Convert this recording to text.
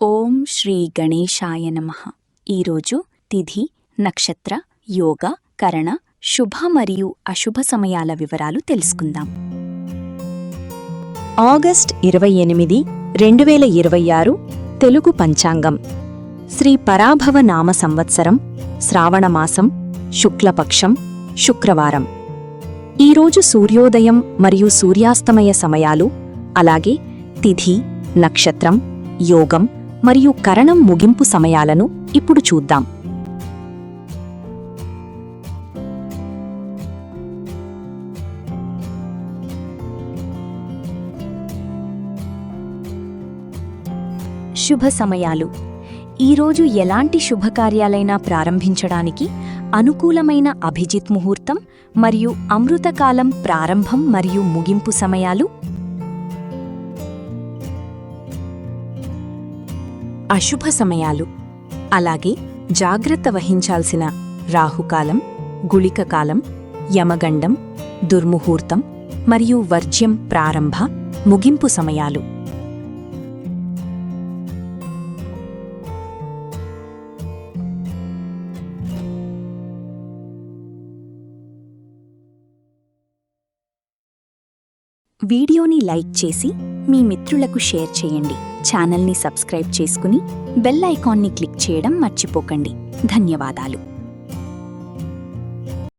ఓం శ్రీ గణేశాయ నమః. ఈరోజు తిథి, నక్షత్ర, యోగ, కరణ, శుభ మరియు అశుభ సమయాల వివరాలు తెలుసుకుందాం. ఆగస్ట్ 28, 2026 తెలుగు పంచాంగం. శ్రీ పరాభవ నామ సంవత్సరం, శ్రావణమాసం, శుక్లపక్షం, శుక్రవారం. ఈరోజు సూర్యోదయం మరియు సూర్యాస్తమయ సమయాలు, అలాగే తిథి, నక్షత్రం, యోగం మరియు కరణం ముగింపు సమయాలను ఇప్పుడు చూద్దాం. శుభ సమయాలు. ఈరోజు ఎలాంటి శుభకార్యాలైనా ప్రారంభించడానికి అనుకూలమైన అభిజిత్ ముహూర్తం మరియు అమృతకాలం ప్రారంభం మరియు ముగింపు సమయాలు. అశుభ సమయాలు, అలాగే జాగ్రత్త వహించాల్సిన రాహుకాలం, గుళికకాలం, యమగండం, దుర్ముహూర్తం మరియు వర్జ్యం ప్రారంభ, ముగింపు సమయాలు. వీడియోని లైక్ చేసి మీ మిత్రులకు షేర్ చేయండి. ఛానల్ని సబ్స్క్రైబ్ చేసుకుని బెల్ ఐకాన్ని క్లిక్ చేయడం మర్చిపోకండి. ధన్యవాదాలు.